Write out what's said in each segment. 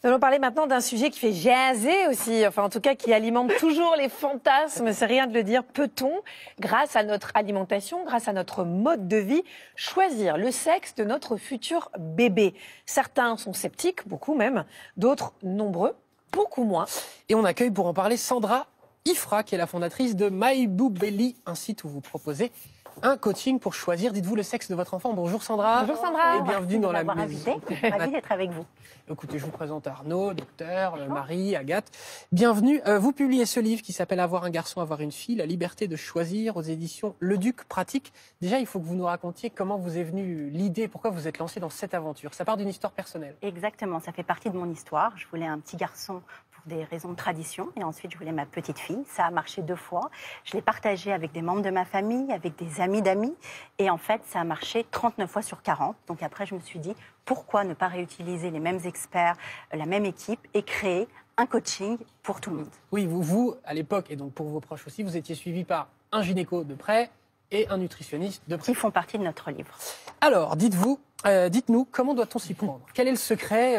Nous allons parler maintenant d'un sujet qui fait jaser aussi, enfin en tout cas qui alimente toujours les fantasmes, c'est rien de le dire. Peut-on, grâce à notre alimentation, grâce à notre mode de vie, choisir le sexe de notre futur bébé? Certains sont sceptiques, beaucoup même, d'autres nombreux, beaucoup moins. Et on accueille pour en parler Sandra Ifra, qui est la fondatrice de My Boo Belly, un site où vous proposez un coaching pour choisir, dites-vous, le sexe de votre enfant. Bonjour Sandra. Bonjour Sandra. Et bienvenue dans la maison. Ravi d'être avec vous. Écoutez, je vous présente Arnaud, docteur, Marie, Agathe. Bienvenue. Vous publiez ce livre qui s'appelle Avoir un garçon, avoir une fille, la liberté de choisir, aux éditions Le Duc Pratique. Déjà, il faut que vous nous racontiez comment vous est venue l'idée, pourquoi vous êtes lancé dans cette aventure. Ça part d'une histoire personnelle. Exactement, ça fait partie de mon histoire. Je voulais un petit garçon pour des raisons de tradition et ensuite je voulais ma petite fille. Ça a marché 2 fois. Je l'ai partagé avec des membres de ma famille, avec des amis d'amis et en fait ça a marché 39 fois sur 40. Donc après je me suis dit pourquoi ne pas réutiliser les mêmes experts, la même équipe et créer un coaching pour tout le monde. Oui, vous à l'époque et donc pour vos proches aussi, vous étiez suivi par un gynéco de près et un nutritionniste de près. Qui font partie de notre livre. Alors, dites-nous, comment doit-on s'y prendre? Quel est le secret?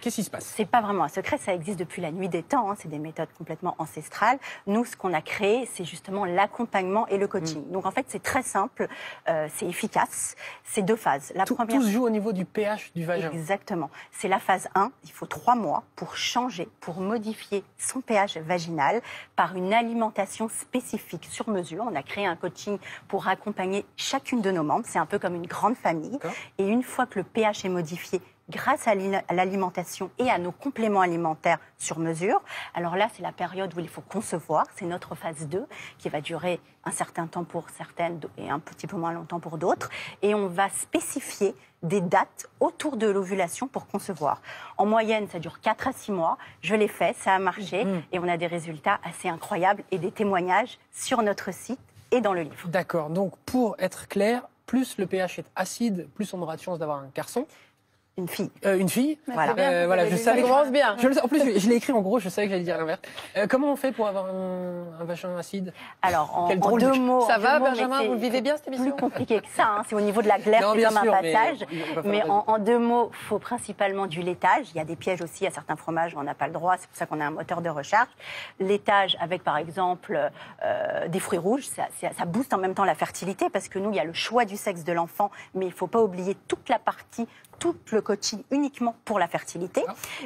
Qu'est-ce qui se passe? C'est pas vraiment un secret, ça existe depuis la nuit des temps, hein, c'est des méthodes complètement ancestrales. Nous, ce qu'on a créé, c'est justement l'accompagnement et le coaching. Donc en fait, c'est très simple, c'est efficace, c'est 2 phases. Tout se joue au niveau du pH du vagin. Exactement. C'est la phase 1, il faut 3 mois pour changer, pour modifier son pH vaginal par une alimentation spécifique sur mesure. On a créé un coaching pour accompagner chacune de nos membres, c'est un peu comme une grande famille. Et une fois que le pH est modifié grâce à l'alimentation et à nos compléments alimentaires sur mesure, alors là, c'est la période où il faut concevoir. C'est notre phase 2 qui va durer un certain temps pour certaines et un petit peu moins longtemps pour d'autres. Et on va spécifier des dates autour de l'ovulation pour concevoir. En moyenne, ça dure 4 à 6 mois. Je l'ai fait, ça a marché et on a des résultats assez incroyables et des témoignages sur notre site et dans le livre. D'accord. Donc, pour être clair, plus le pH est acide, plus on aura de chance d'avoir un garçon. Une fille. Une fille. Voilà. Voilà, je savais. Ça commence bien. En plus, je l'ai écrit en gros, je savais que j'allais dire l'inverse. Comment on fait pour avoir un vagin acide? Alors, en 2 mots. Ça va, mots, Benjamin, vous le vivez bien cette émission? Plus compliqué que ça, hein. C'est au niveau de la glaire, c'est comme un passage. Mais en 2 mots, il faut principalement du laitage. Il y a des pièges aussi à certains fromages où on n'a pas le droit, c'est pour ça qu'on a un moteur de recherche. Laitage avec, par exemple, des fruits rouges, ça booste en même temps la fertilité parce que nous, il y a le choix du sexe de l'enfant, mais il ne faut pas oublier toute la partie, tout le coaching uniquement pour la fertilité.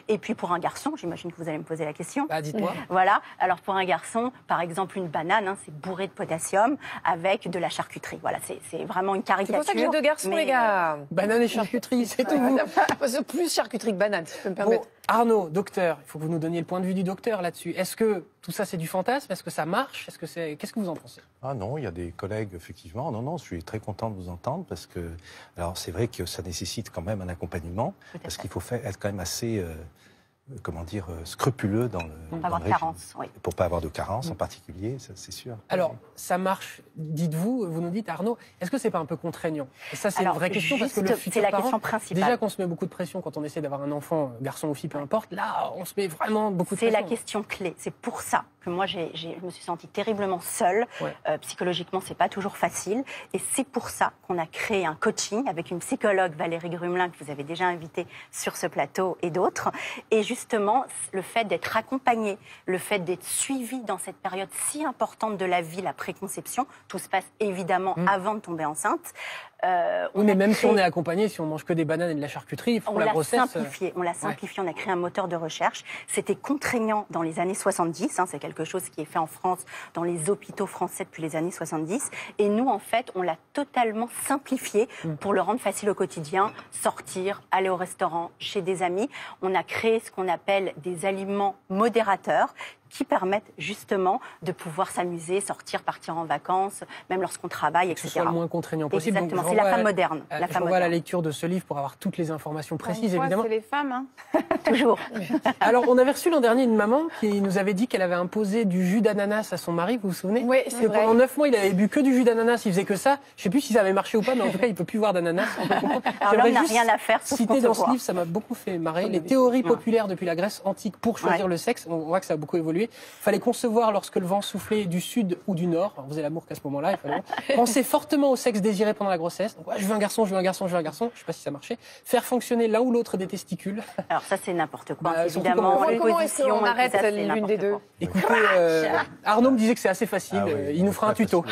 Et puis pour un garçon, j'imagine que vous allez me poser la question. Bah, dites-moi. Voilà. Alors pour un garçon, par exemple une banane, hein, c'est bourré de potassium avec de la charcuterie. Voilà, c'est vraiment une caricature. C'est pour ça que j'ai 2 garçons, les gars. Banane et charcuterie, c'est tout. Plus charcuterie que banane, si je peux me permettre. Bon, Arnaud, docteur, il faut que vous nous donniez le point de vue du docteur là-dessus. Est-ce que tout ça c'est du fantasme? Est-ce que ça marche? Qu'est-ce que vous en pensez? Ah non, il y a des collègues, effectivement. Non, je suis très content de vous entendre parce que, alors c'est vrai que ça nécessite quand même un accompagnement parce qu'il faut être quand même assez, scrupuleux dans le. Pour pas avoir de carence, oui. Pour pas avoir de carence en particulier, ça, c'est sûr. Alors, ça marche, dites-vous, vous nous dites, Arnaud, est-ce que c'est pas un peu contraignant? Et ça, c'est une vraie question parce que le futur c'est la parent, question principale. déjà qu'on se met beaucoup de pression quand on essaie d'avoir un enfant, garçon ou fille, peu importe, là, on se met vraiment beaucoup de pression. C'est la question clé. C'est pour ça que moi, je me suis sentie terriblement seule. Psychologiquement, c'est pas toujours facile. Et c'est pour ça qu'on a créé un coaching avec une psychologue, Valérie Grumelin, que vous avez déjà invitée sur ce plateau et d'autres. Et justement, le fait d'être accompagné, le fait d'être suivi dans cette période si importante de la vie, la préconception, tout se passe évidemment avant de tomber enceinte. Mais même si on est accompagné, si on mange que des bananes et de la charcuterie, pour la grossesse... On l'a simplifié, on a créé un moteur de recherche. C'était contraignant dans les années 70, hein, c'est quelque chose qui est fait en France, dans les hôpitaux français depuis les années 70. Et nous, en fait, on l'a totalement simplifié pour le rendre facile au quotidien, sortir, aller au restaurant, chez des amis. On a créé ce qu'on appelle des aliments modérateurs qui permettent justement de pouvoir s'amuser, sortir, partir en vacances, même lorsqu'on travaille, etc. Que ce soit le moins contraignant possible. Exactement, c'est la femme moderne. Je renvoie à la lecture de ce livre pour avoir toutes les informations précises, évidemment. C'est les femmes, hein. Toujours. Alors, on avait reçu l'an dernier une maman qui nous avait dit qu'elle avait imposé du jus d'ananas à son mari, vous vous souvenez? Oui, c'est vrai. Pendant 9 mois, il avait bu que du jus d'ananas, il faisait que ça. Je ne sais plus si ça avait marché ou pas, mais en tout cas, il ne peut plus voir d'ananas. Alors là, on n'a rien à faire sauf citer dans ce concevoir. livre, ça m'a beaucoup fait marrer. Les théories populaires depuis la Grèce antique pour choisir le sexe. On voit que ça a beaucoup évolué évolué. Il fallait concevoir lorsque le vent soufflait du sud ou du nord. Alors, vous avez l'amour qu'à ce moment-là. Il fallait penser fortement au sexe désiré pendant la grossesse. Donc, ouais, je veux un garçon, je veux un garçon, je veux un garçon. Je ne sais pas si ça marchait. Faire fonctionner l'un ou l'autre des testicules. Alors ça, c'est n'importe quoi. Bah, Évidemment, comment est-ce qu'on arrête l'une des deux? Écoutez, Arnaud me disait que c'est assez facile. Il nous fera un tuto.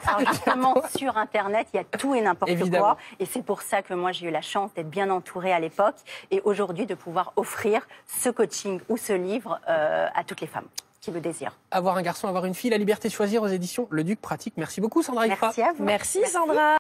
Alors justement, sur Internet, il y a tout et n'importe Évidemment. quoi. Et c'est pour ça que moi, j'ai eu la chance d'être bien entourée à l'époque. Et aujourd'hui, de pouvoir offrir ce coaching ou ce livre à toutes les femmes qui le désirent. Avoir un garçon, avoir une fille, la liberté de choisir aux éditions Le Duc Pratique. Merci beaucoup, Sandra Ifra. Merci à vous. Merci Sandra.